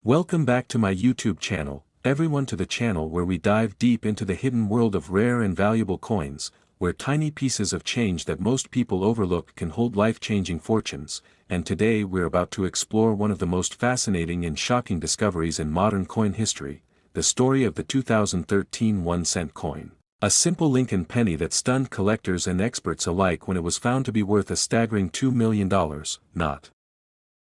Welcome back to my YouTube channel, everyone, to the channel where we dive deep into the hidden world of rare and valuable coins, where tiny pieces of change that most people overlook can hold life-changing fortunes, and today we're about to explore one of the most fascinating and shocking discoveries in modern coin history, the story of the 2013 1-cent coin. A simple Lincoln penny that stunned collectors and experts alike when it was found to be worth a staggering $2 million, not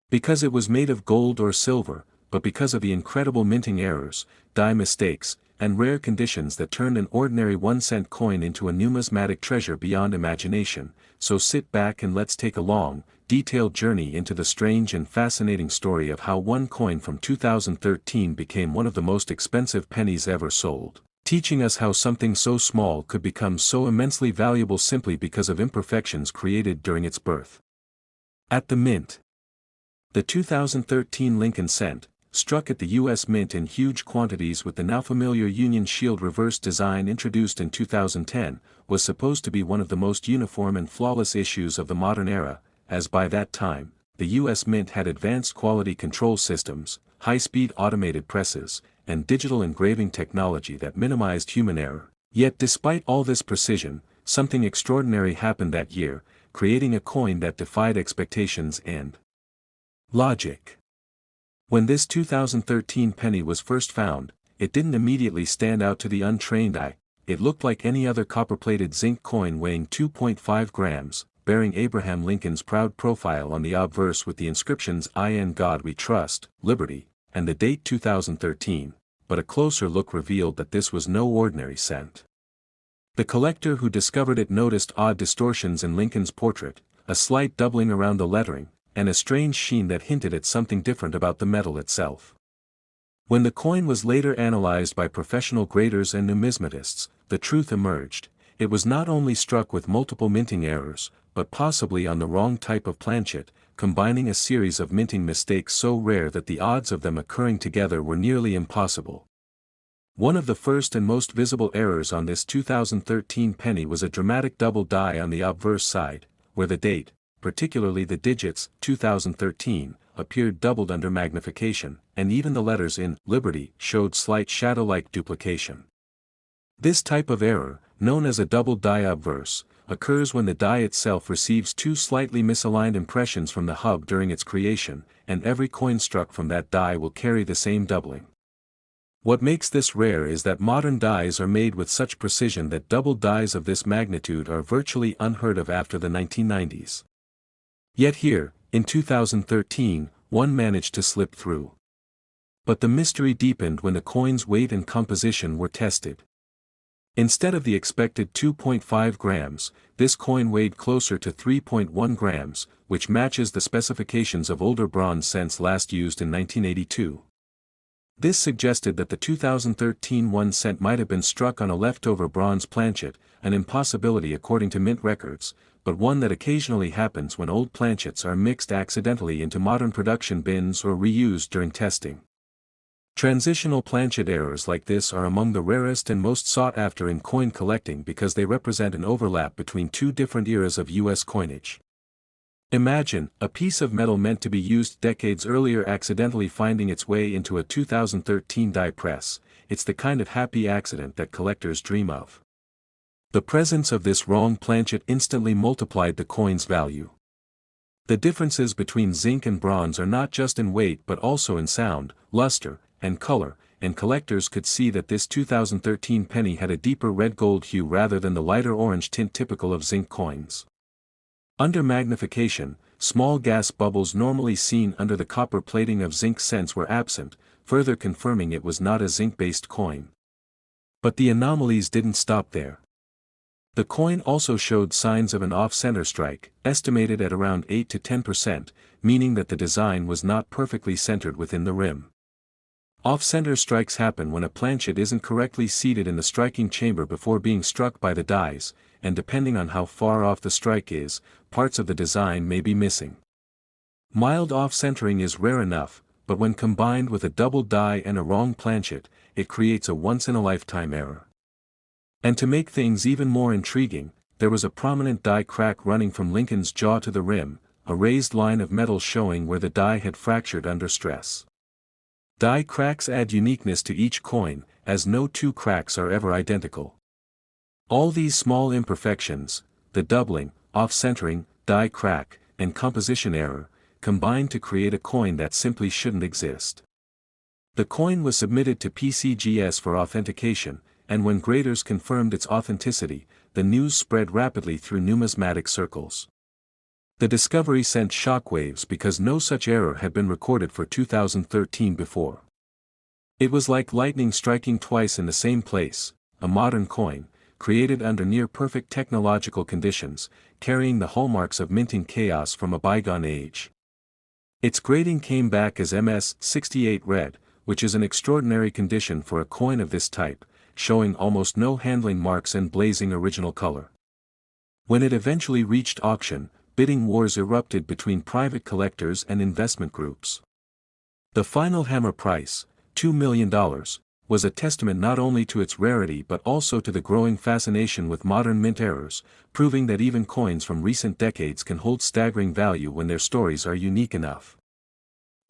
because it was made of gold or silver, but because of the incredible minting errors, die mistakes, and rare conditions that turned an ordinary 1-cent coin into a numismatic treasure beyond imagination. So sit back and let's take a long, detailed journey into the strange and fascinating story of how one coin from 2013 became one of the most expensive pennies ever sold, teaching us how something so small could become so immensely valuable simply because of imperfections created during its birth. At the mint. The 2013 Lincoln cent, struck at the U.S. Mint in huge quantities with the now familiar Union Shield reverse design introduced in 2010, was supposed to be one of the most uniform and flawless issues of the modern era, as by that time, the U.S. Mint had advanced quality control systems, high-speed automated presses, and digital engraving technology that minimized human error. Yet despite all this precision, something extraordinary happened that year, creating a coin that defied expectations and logic. When this 2013 penny was first found, it didn't immediately stand out to the untrained eye. It looked like any other copper-plated zinc coin weighing 2.5 grams, bearing Abraham Lincoln's proud profile on the obverse with the inscriptions "In God We Trust, Liberty," and the date 2013, but a closer look revealed that this was no ordinary cent. The collector who discovered it noticed odd distortions in Lincoln's portrait, a slight doubling around the lettering, and a strange sheen that hinted at something different about the metal itself. When the coin was later analyzed by professional graders and numismatists, the truth emerged. It was not only struck with multiple minting errors, but possibly on the wrong type of planchet, combining a series of minting mistakes so rare that the odds of them occurring together were nearly impossible. One of the first and most visible errors on this 2013 penny was a dramatic double die on the obverse side, where the date, particularly the digits, 2013, appeared doubled under magnification, and even the letters in "Liberty" showed slight shadow-like duplication. This type of error, known as a double die obverse, occurs when the die itself receives two slightly misaligned impressions from the hub during its creation, and every coin struck from that die will carry the same doubling. What makes this rare is that modern dies are made with such precision that double dies of this magnitude are virtually unheard of after the 1990s. Yet here, in 2013, one managed to slip through. But the mystery deepened when the coin's weight and composition were tested. Instead of the expected 2.5 grams, this coin weighed closer to 3.1 grams, which matches the specifications of older bronze cents last used in 1982. This suggested that the 2013 1 cent might have been struck on a leftover bronze planchet, an impossibility according to mint records, but one that occasionally happens when old planchets are mixed accidentally into modern production bins or reused during testing. Transitional planchet errors like this are among the rarest and most sought after in coin collecting because they represent an overlap between two different eras of U.S. coinage. Imagine a piece of metal meant to be used decades earlier accidentally finding its way into a 2013 die press. It's the kind of happy accident that collectors dream of. The presence of this wrong planchet instantly multiplied the coin's value. The differences between zinc and bronze are not just in weight but also in sound, luster, and color, and collectors could see that this 2013 penny had a deeper red-gold hue rather than the lighter orange tint typical of zinc coins. Under magnification, small gas bubbles normally seen under the copper plating of zinc cents were absent, further confirming it was not a zinc-based coin. But the anomalies didn't stop there. The coin also showed signs of an off-center strike, estimated at around 8 to 10%, meaning that the design was not perfectly centered within the rim. Off-center strikes happen when a planchet isn't correctly seated in the striking chamber before being struck by the dies, and depending on how far off the strike is, parts of the design may be missing. Mild off-centering is rare enough, but when combined with a double die and a wrong planchet, it creates a once-in-a-lifetime error. And to make things even more intriguing, there was a prominent die crack running from Lincoln's jaw to the rim, a raised line of metal showing where the die had fractured under stress. Die cracks add uniqueness to each coin, as no two cracks are ever identical. All these small imperfections, the doubling, off-centering, die crack, and composition error, combine to create a coin that simply shouldn't exist. The coin was submitted to PCGS for authentication, and when graders confirmed its authenticity, the news spread rapidly through numismatic circles. The discovery sent shockwaves because no such error had been recorded for 2013 before. It was like lightning striking twice in the same place, a modern coin, created under near-perfect technological conditions, carrying the hallmarks of minting chaos from a bygone age. Its grading came back as MS68 red, which is an extraordinary condition for a coin of this type, showing almost no handling marks and blazing original color. When it eventually reached auction, bidding wars erupted between private collectors and investment groups. The final hammer price, $2 million, was a testament not only to its rarity but also to the growing fascination with modern mint errors, proving that even coins from recent decades can hold staggering value when their stories are unique enough.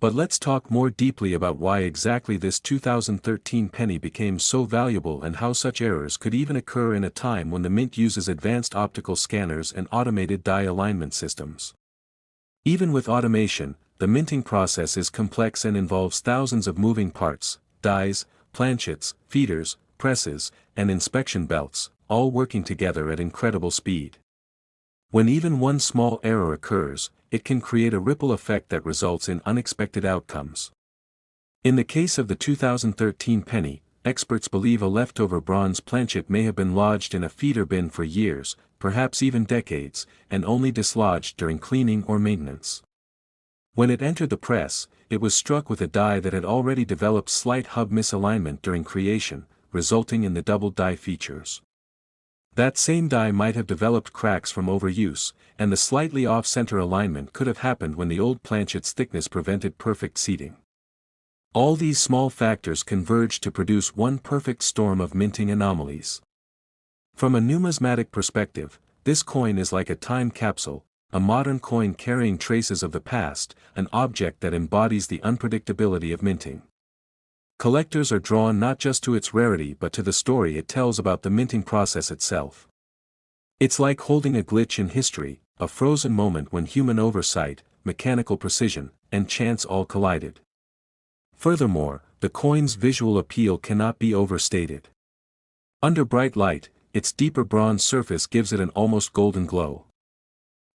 But let's talk more deeply about why exactly this 2013 penny became so valuable and how such errors could even occur in a time when the mint uses advanced optical scanners and automated die alignment systems. Even with automation, the minting process is complex and involves thousands of moving parts, dies, planchets, feeders, presses, and inspection belts, all working together at incredible speed. When even one small error occurs, it can create a ripple effect that results in unexpected outcomes. In the case of the 2013 penny, experts believe a leftover bronze planchet may have been lodged in a feeder bin for years, perhaps even decades, and only dislodged during cleaning or maintenance. When it entered the press, it was struck with a die that had already developed slight hub misalignment during creation, resulting in the double die features. That same die might have developed cracks from overuse, and the slightly off-center alignment could have happened when the old planchet's thickness prevented perfect seating. All these small factors converged to produce one perfect storm of minting anomalies. From a numismatic perspective, this coin is like a time capsule, a modern coin carrying traces of the past, an object that embodies the unpredictability of minting. Collectors are drawn not just to its rarity but to the story it tells about the minting process itself. It's like holding a glitch in history, a frozen moment when human oversight, mechanical precision, and chance all collided. Furthermore, the coin's visual appeal cannot be overstated. Under bright light, its deeper bronze surface gives it an almost golden glow.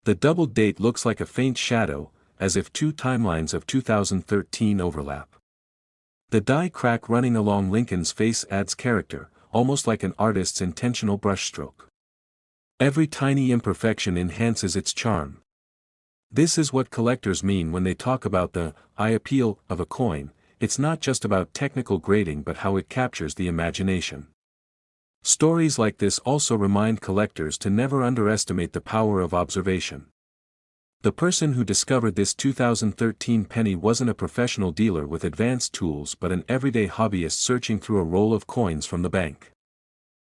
The doubled date looks like a faint shadow, as if two timelines of 2013 overlap. The die crack running along Lincoln's face adds character, almost like an artist's intentional brushstroke. Every tiny imperfection enhances its charm. This is what collectors mean when they talk about the eye appeal of a coin. It's not just about technical grading but how it captures the imagination. Stories like this also remind collectors to never underestimate the power of observation. The person who discovered this 2013 penny wasn't a professional dealer with advanced tools but an everyday hobbyist searching through a roll of coins from the bank.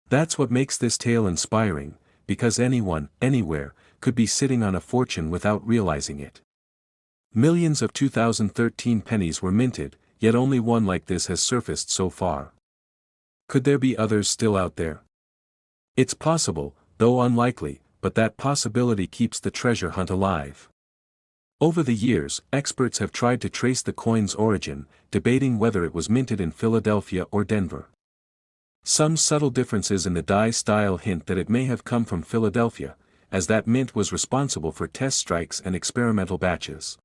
That's what makes this tale inspiring, because anyone, anywhere, could be sitting on a fortune without realizing it. Millions of 2013 pennies were minted, yet only one like this has surfaced so far. Could there be others still out there? It's possible, though unlikely, but that possibility keeps the treasure hunt alive. Over the years, experts have tried to trace the coin's origin, debating whether it was minted in Philadelphia or Denver. Some subtle differences in the die style hint that it may have come from Philadelphia, as that mint was responsible for test strikes and experimental batches.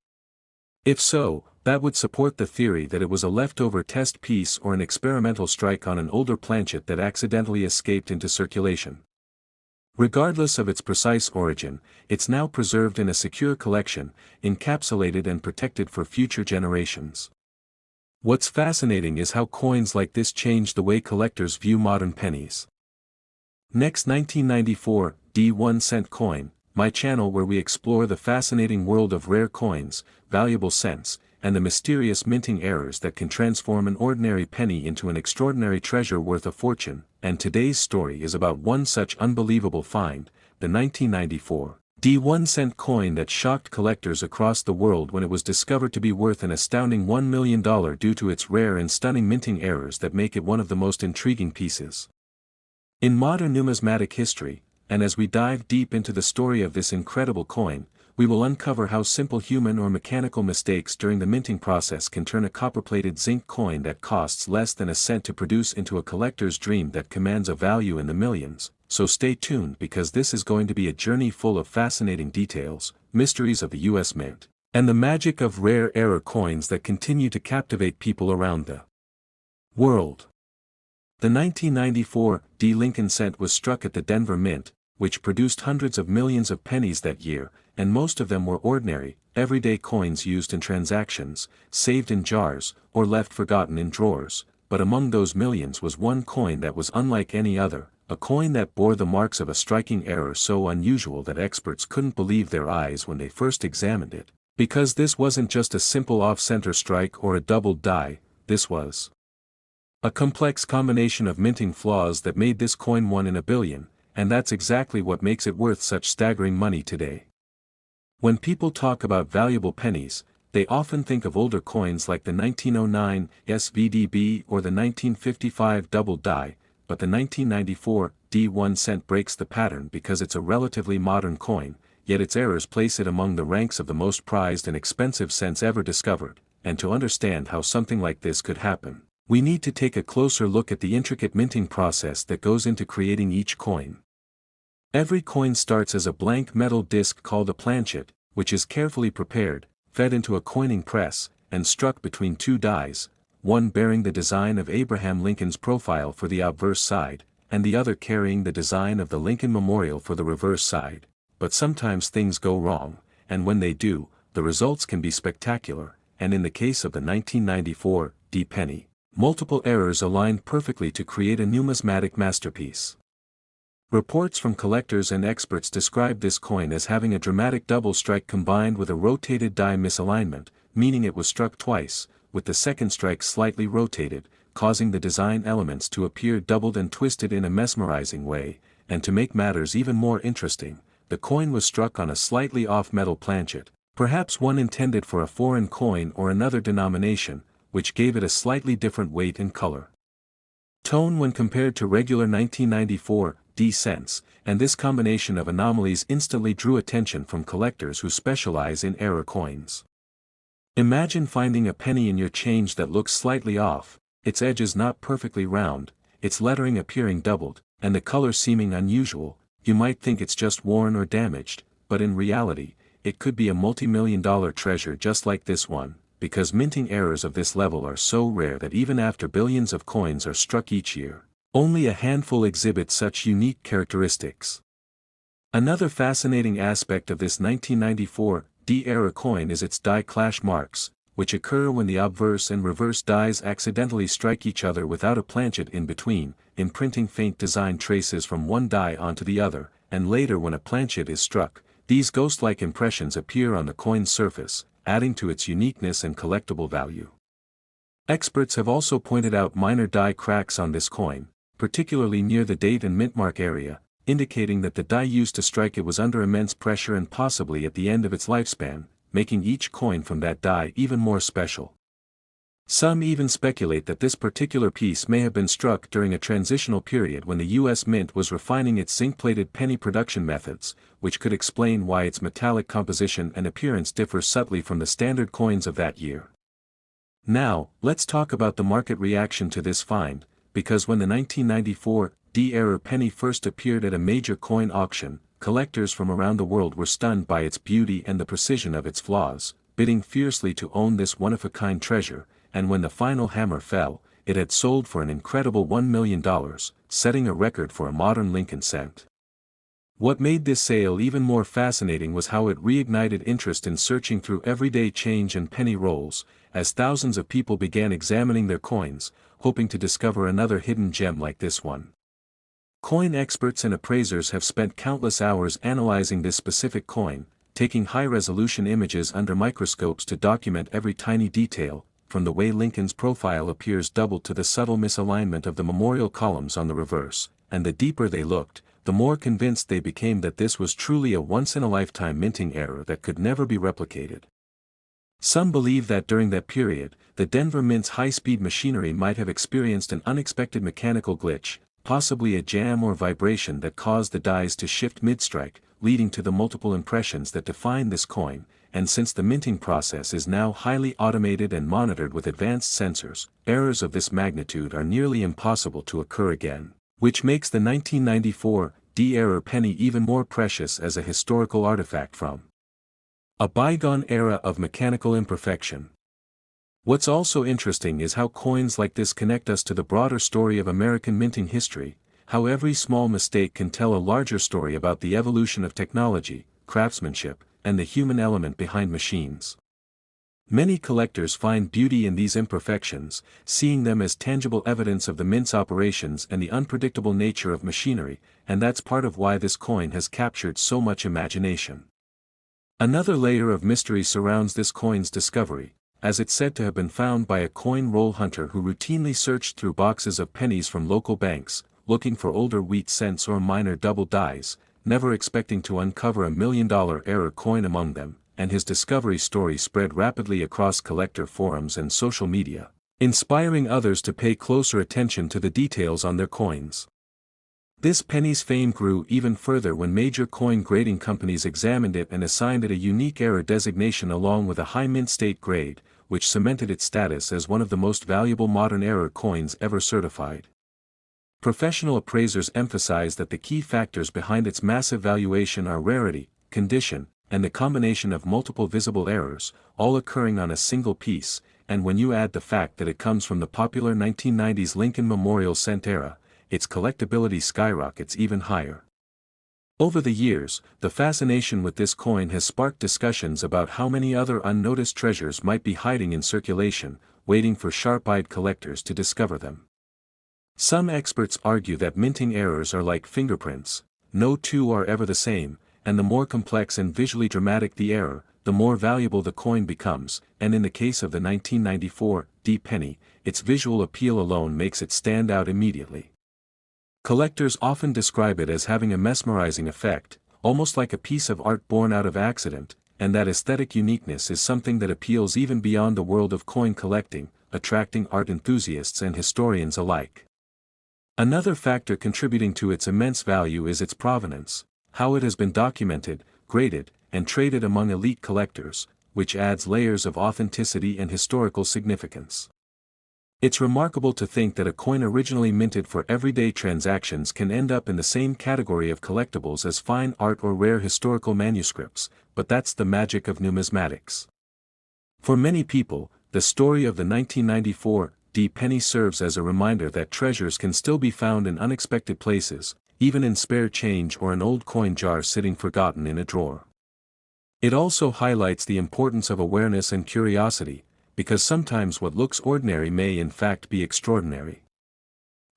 If so, that would support the theory that it was a leftover test piece or an experimental strike on an older planchet that accidentally escaped into circulation. Regardless of its precise origin, it's now preserved in a secure collection, encapsulated and protected for future generations. What's fascinating is how coins like this change the way collectors view modern pennies. Next, 1994, D1 coin, my channel where we explore the fascinating world of rare coins, valuable cents, and the mysterious minting errors that can transform an ordinary penny into an extraordinary treasure worth a fortune, and today's story is about one such unbelievable find, the 1994 The 1-cent coin that shocked collectors across the world when it was discovered to be worth an astounding $1 million due to its rare and stunning minting errors that make it one of the most intriguing pieces in modern numismatic history. And as we dive deep into the story of this incredible coin, we will uncover how simple human or mechanical mistakes during the minting process can turn a copper-plated zinc coin that costs less than a cent to produce into a collector's dream that commands a value in the millions. So stay tuned, because this is going to be a journey full of fascinating details, mysteries of the US Mint, and the magic of rare error coins that continue to captivate people around the world. The 1994 D. Lincoln cent was struck at the Denver Mint, which produced hundreds of millions of pennies that year, and most of them were ordinary, everyday coins used in transactions, saved in jars, or left forgotten in drawers. But among those millions was one coin that was unlike any other, a coin that bore the marks of a striking error so unusual that experts couldn't believe their eyes when they first examined it. Because this wasn't just a simple off-center strike or a doubled die, this was a complex combination of minting flaws that made this coin one in a billion, and that's exactly what makes it worth such staggering money today. When people talk about valuable pennies, they often think of older coins like the 1909 SVDB or the 1955 double die, but the 1994 D1 cent breaks the pattern because it's a relatively modern coin, yet its errors place it among the ranks of the most prized and expensive cents ever discovered. And to understand how something like this could happen, we need to take a closer look at the intricate minting process that goes into creating each coin. Every coin starts as a blank metal disc called a planchet, which is carefully prepared, fed into a coining press, and struck between two dies, one bearing the design of Abraham Lincoln's profile for the obverse side, and the other carrying the design of the Lincoln Memorial for the reverse side. But sometimes things go wrong, and when they do, the results can be spectacular, and in the case of the 1994 D penny, multiple errors aligned perfectly to create a numismatic masterpiece. Reports from collectors and experts describe this coin as having a dramatic double strike combined with a rotated die misalignment, meaning it was struck twice, with the second strike slightly rotated, causing the design elements to appear doubled and twisted in a mesmerizing way. And to make matters even more interesting, the coin was struck on a slightly off metal planchet, perhaps one intended for a foreign coin or another denomination, which gave it a slightly different weight and color tone when compared to regular 1994 D cents, and this combination of anomalies instantly drew attention from collectors who specialize in error coins. Imagine finding a penny in your change that looks slightly off, its edges not perfectly round, its lettering appearing doubled, and the color seeming unusual. You might think it's just worn or damaged, but in reality, it could be a multi-million-dollar treasure just like this one, because minting errors of this level are so rare that even after billions of coins are struck each year, only a handful exhibit such unique characteristics. Another fascinating aspect of this 1994 D error coin is its die clash marks, which occur when the obverse and reverse dies accidentally strike each other without a planchet in between, imprinting faint design traces from one die onto the other, and later when a planchet is struck, these ghost-like impressions appear on the coin's surface, adding to its uniqueness and collectible value. Experts have also pointed out minor die cracks on this coin, particularly near the date and mint mark area, indicating that the die used to strike it was under immense pressure and possibly at the end of its lifespan, making each coin from that die even more special. Some even speculate that this particular piece may have been struck during a transitional period when the US Mint was refining its zinc-plated penny production methods, which could explain why its metallic composition and appearance differ subtly from the standard coins of that year. Now, let's talk about the market reaction to this find, because when the 1994 D error penny first appeared at a major coin auction, collectors from around the world were stunned by its beauty and the precision of its flaws, bidding fiercely to own this one-of-a-kind treasure. And when the final hammer fell, it had sold for an incredible $1 million, setting a record for a modern Lincoln cent. What made this sale even more fascinating was how it reignited interest in searching through everyday change and penny rolls, as thousands of people began examining their coins, hoping to discover another hidden gem like this one. Coin experts and appraisers have spent countless hours analyzing this specific coin, taking high-resolution images under microscopes to document every tiny detail, from the way Lincoln's profile appears doubled to the subtle misalignment of the memorial columns on the reverse, and the deeper they looked, the more convinced they became that this was truly a once-in-a-lifetime minting error that could never be replicated. Some believe that during that period, the Denver Mint's high-speed machinery might have experienced an unexpected mechanical glitch, possibly a jam or vibration that caused the dies to shift mid-strike, leading to the multiple impressions that define this coin, and since the minting process is now highly automated and monitored with advanced sensors, errors of this magnitude are nearly impossible to occur again, which makes the 1994 D-error penny even more precious as a historical artifact from a bygone era of mechanical imperfection. What's also interesting is how coins like this connect us to the broader story of American minting history, how every small mistake can tell a larger story about the evolution of technology, craftsmanship, and the human element behind machines. Many collectors find beauty in these imperfections, seeing them as tangible evidence of the mint's operations and the unpredictable nature of machinery, and that's part of why this coin has captured so much imagination. Another layer of mystery surrounds this coin's discovery, as it's said to have been found by a coin roll hunter who routinely searched through boxes of pennies from local banks, looking for older wheat cents or minor double dies, never expecting to uncover a $1 million error coin among them, and his discovery story spread rapidly across collector forums and social media, inspiring others to pay closer attention to the details on their coins. This penny's fame grew even further when major coin grading companies examined it and assigned it a unique error designation along with a high mint state grade, which cemented its status as one of the most valuable modern error coins ever certified. Professional appraisers emphasize that the key factors behind its massive valuation are rarity, condition, and the combination of multiple visible errors, all occurring on a single piece, and when you add the fact that it comes from the popular 1990s Lincoln Memorial cent era, its collectability skyrockets even higher. Over the years, the fascination with this coin has sparked discussions about how many other unnoticed treasures might be hiding in circulation, waiting for sharp-eyed collectors to discover them. Some experts argue that minting errors are like fingerprints, no two are ever the same, and the more complex and visually dramatic the error, the more valuable the coin becomes, and in the case of the 1994 D penny, its visual appeal alone makes it stand out immediately. Collectors often describe it as having a mesmerizing effect, almost like a piece of art born out of accident, and that aesthetic uniqueness is something that appeals even beyond the world of coin collecting, attracting art enthusiasts and historians alike. Another factor contributing to its immense value is its provenance, how it has been documented, graded, and traded among elite collectors, which adds layers of authenticity and historical significance. It's remarkable to think that a coin originally minted for everyday transactions can end up in the same category of collectibles as fine art or rare historical manuscripts, but that's the magic of numismatics. For many people, the story of the 1994 D penny serves as a reminder that treasures can still be found in unexpected places, even in spare change or an old coin jar sitting forgotten in a drawer. It also highlights the importance of awareness and curiosity, because sometimes what looks ordinary may in fact be extraordinary.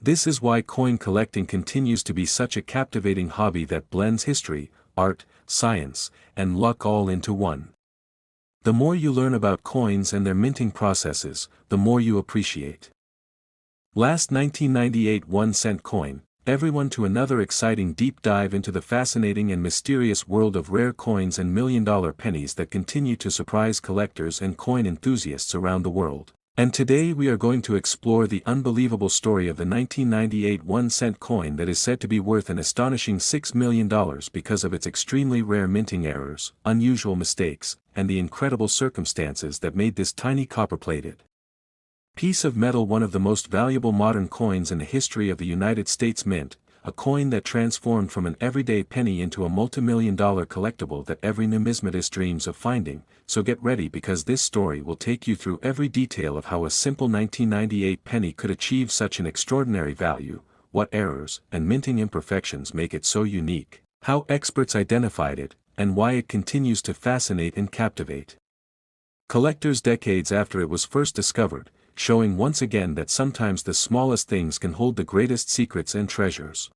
This is why coin collecting continues to be such a captivating hobby that blends history, art, science, and luck all into one. The more you learn about coins and their minting processes, the more you appreciate. Last 1998 1-cent coin, everyone to another exciting deep dive into the fascinating and mysterious world of rare coins and million-dollar pennies that continue to surprise collectors and coin enthusiasts around the world. And today we are going to explore the unbelievable story of the 1998 1-cent coin that is said to be worth an astonishing $6 million because of its extremely rare minting errors, unusual mistakes, and the incredible circumstances that made this tiny copper-plated piece of metal one of the most valuable modern coins in the history of the United States Mint, a coin that transformed from an everyday penny into a multi-million-dollar collectible that every numismatist dreams of finding. So get ready because this story will take you through every detail of how a simple 1998 penny could achieve such an extraordinary value, what errors and minting imperfections make it so unique, how experts identified it, and why it continues to fascinate and captivate collectors decades after it was first discovered, showing once again that sometimes the smallest things can hold the greatest secrets and treasures.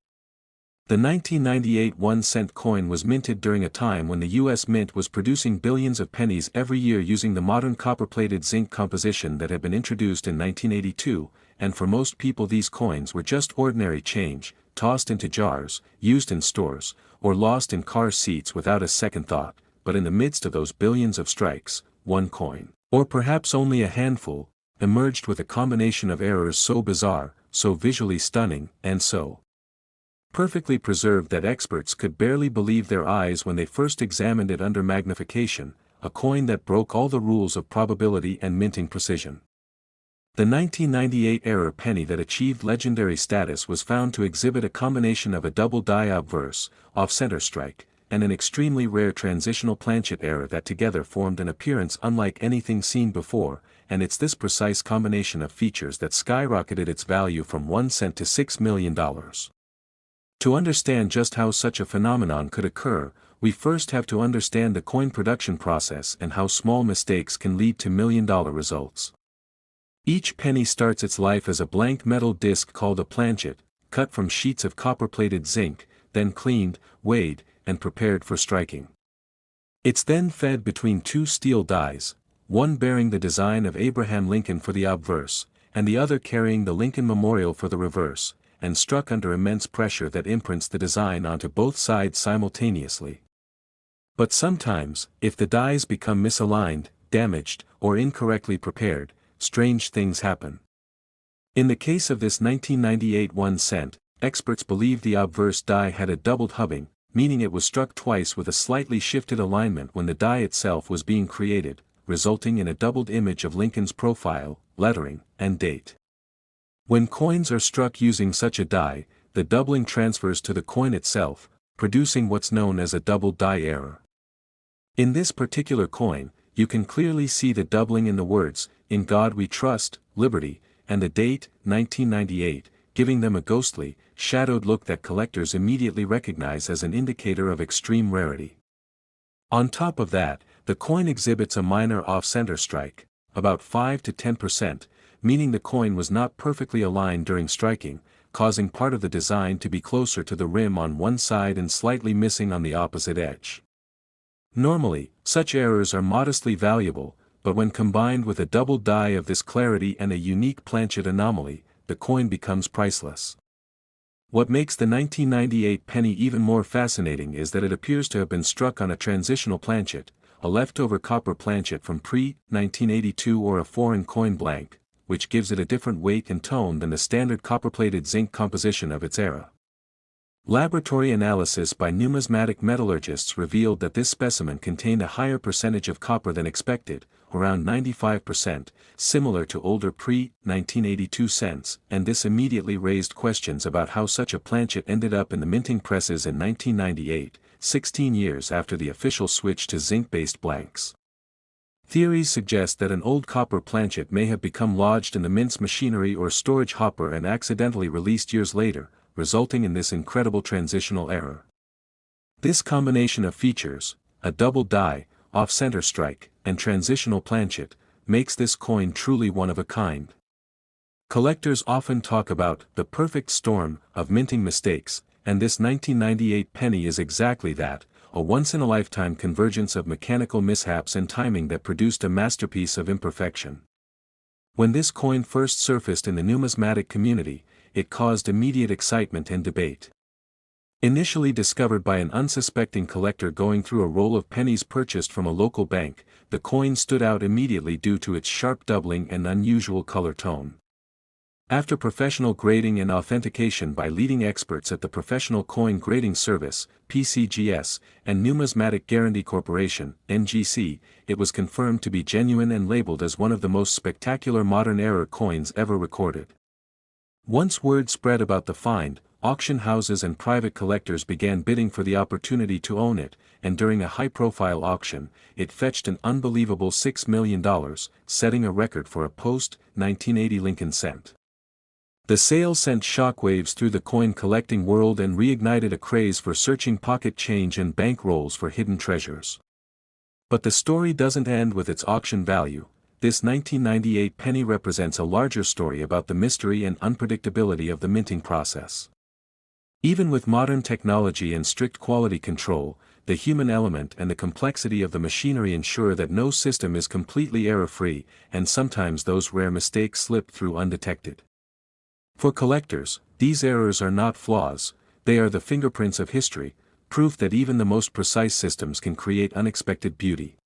The 1998 1-cent coin was minted during a time when the U.S. Mint was producing billions of pennies every year using the modern copper-plated zinc composition that had been introduced in 1982, and for most people these coins were just ordinary change, tossed into jars, used in stores, or lost in car seats without a second thought. But in the midst of those billions of strikes, one coin, or perhaps only a handful, emerged with a combination of errors so bizarre, so visually stunning, and so perfectly preserved that experts could barely believe their eyes when they first examined it under magnification, a coin that broke all the rules of probability and minting precision. The 1998 error penny that achieved legendary status was found to exhibit a combination of a double die obverse, off-center strike, and an extremely rare transitional planchet error that together formed an appearance unlike anything seen before, and it's this precise combination of features that skyrocketed its value from 1 cent to $6 million. To understand just how such a phenomenon could occur, we first have to understand the coin production process and how small mistakes can lead to million-dollar results. Each penny starts its life as a blank metal disc called a planchet, cut from sheets of copper-plated zinc, then cleaned, weighed, and prepared for striking. It's then fed between two steel dies, one bearing the design of Abraham Lincoln for the obverse, and the other carrying the Lincoln Memorial for the reverse, and struck under immense pressure that imprints the design onto both sides simultaneously. But sometimes, if the dies become misaligned, damaged, or incorrectly prepared, strange things happen. In the case of this 1998 1 cent, experts believe the obverse die had a doubled hubbing, meaning it was struck twice with a slightly shifted alignment when the die itself was being created, resulting in a doubled image of Lincoln's profile, lettering, and date. When coins are struck using such a die, the doubling transfers to the coin itself, producing what's known as a double die error. In this particular coin, you can clearly see the doubling in the words, "In God We Trust, Liberty," and the date, 1998, giving them a ghostly, shadowed look that collectors immediately recognize as an indicator of extreme rarity. On top of that, the coin exhibits a minor off-center strike, about 5 to 10%, meaning the coin was not perfectly aligned during striking, causing part of the design to be closer to the rim on one side and slightly missing on the opposite edge. Normally, such errors are modestly valuable, but when combined with a double die of this clarity and a unique planchet anomaly, the coin becomes priceless. What makes the 1998 penny even more fascinating is that it appears to have been struck on a transitional planchet, a leftover copper planchet from pre-1982 or a foreign coin blank, which gives it a different weight and tone than the standard copper-plated zinc composition of its era. Laboratory analysis by numismatic metallurgists revealed that this specimen contained a higher percentage of copper than expected, around 95%, similar to older pre-1982 cents, and this immediately raised questions about how such a planchet ended up in the minting presses in 1998, 16 years after the official switch to zinc-based blanks. Theories suggest that an old copper planchet may have become lodged in the mint's machinery or storage hopper and accidentally released years later, resulting in this incredible transitional error. This combination of features, a double die, off-center strike, and transitional planchet, makes this coin truly one of a kind. Collectors often talk about the perfect storm of minting mistakes, and this 1998 penny is exactly that, a once-in-a-lifetime convergence of mechanical mishaps and timing that produced a masterpiece of imperfection. When this coin first surfaced in the numismatic community, it caused immediate excitement and debate. Initially discovered by an unsuspecting collector going through a roll of pennies purchased from a local bank, the coin stood out immediately due to its sharp doubling and unusual color tone. After professional grading and authentication by leading experts at the Professional Coin Grading Service, PCGS, and Numismatic Guarantee Corporation, NGC, it was confirmed to be genuine and labeled as one of the most spectacular modern era coins ever recorded. Once word spread about the find, auction houses and private collectors began bidding for the opportunity to own it, and during a high-profile auction, it fetched an unbelievable $6 million, setting a record for a post-1980 Lincoln cent. The sale sent shockwaves through the coin-collecting world and reignited a craze for searching pocket change and bank rolls for hidden treasures. But the story doesn't end with its auction value. This 1998 penny represents a larger story about the mystery and unpredictability of the minting process. Even with modern technology and strict quality control, the human element and the complexity of the machinery ensure that no system is completely error-free, and sometimes those rare mistakes slip through undetected. For collectors, these errors are not flaws, they are the fingerprints of history, proof that even the most precise systems can create unexpected beauty.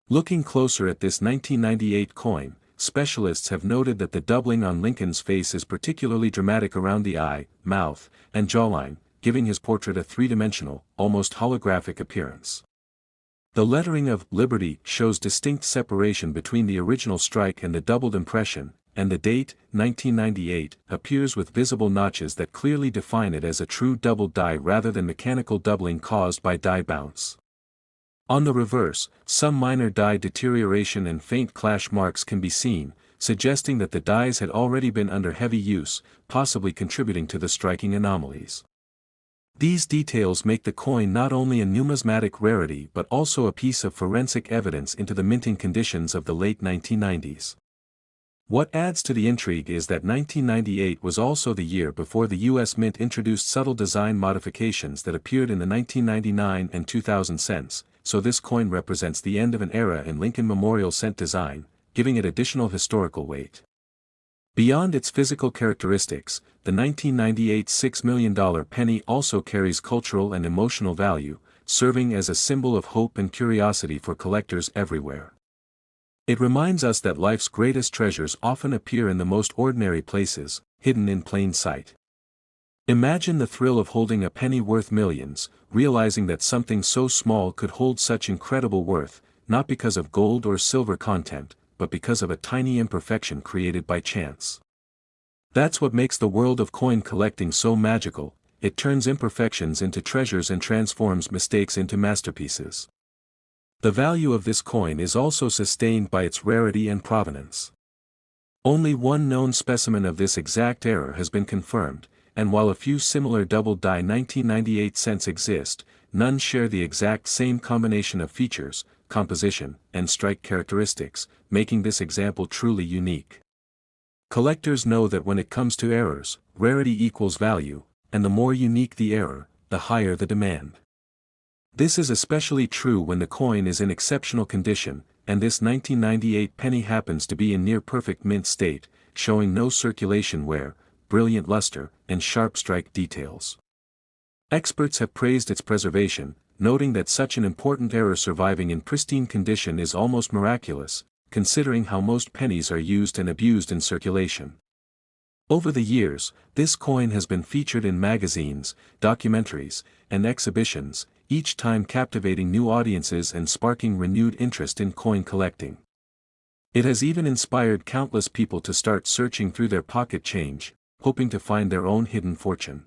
Looking closer at this 1998 coin, specialists have noted that the doubling on Lincoln's face is particularly dramatic around the eye, mouth, and jawline, giving his portrait a three-dimensional, almost holographic appearance. The lettering of Liberty shows distinct separation between the original strike and the doubled impression, and the date, 1998, appears with visible notches that clearly define it as a true doubled die rather than mechanical doubling caused by die bounce. On the reverse, some minor die deterioration and faint clash marks can be seen, suggesting that the dies had already been under heavy use, possibly contributing to the striking anomalies. These details make the coin not only a numismatic rarity but also a piece of forensic evidence into the minting conditions of the late 1990s. What adds to the intrigue is that 1998 was also the year before the U.S. Mint introduced subtle design modifications that appeared in the 1999 and 2000 cents, so this coin represents the end of an era in Lincoln Memorial cent design, giving it additional historical weight. Beyond its physical characteristics, the 1998 $6 million penny also carries cultural and emotional value, serving as a symbol of hope and curiosity for collectors everywhere. It reminds us that life's greatest treasures often appear in the most ordinary places, hidden in plain sight. Imagine the thrill of holding a penny worth millions, realizing that something so small could hold such incredible worth, not because of gold or silver content, but because of a tiny imperfection created by chance. That's what makes the world of coin collecting so magical, it turns imperfections into treasures and transforms mistakes into masterpieces. The value of this coin is also sustained by its rarity and provenance. Only one known specimen of this exact error has been confirmed, and while a few similar double-die 1998 cents exist, none share the exact same combination of features, composition, and strike characteristics, making this example truly unique. Collectors know that when it comes to errors, rarity equals value, and the more unique the error, the higher the demand. This is especially true when the coin is in exceptional condition, and this 1998 penny happens to be in near-perfect mint state, showing no circulation wear, brilliant luster, and sharp strike details. Experts have praised its preservation, noting that such an important error surviving in pristine condition is almost miraculous, considering how most pennies are used and abused in circulation. Over the years, this coin has been featured in magazines, documentaries, and exhibitions, each time captivating new audiences and sparking renewed interest in coin collecting. It has even inspired countless people to start searching through their pocket change, hoping to find their own hidden fortune.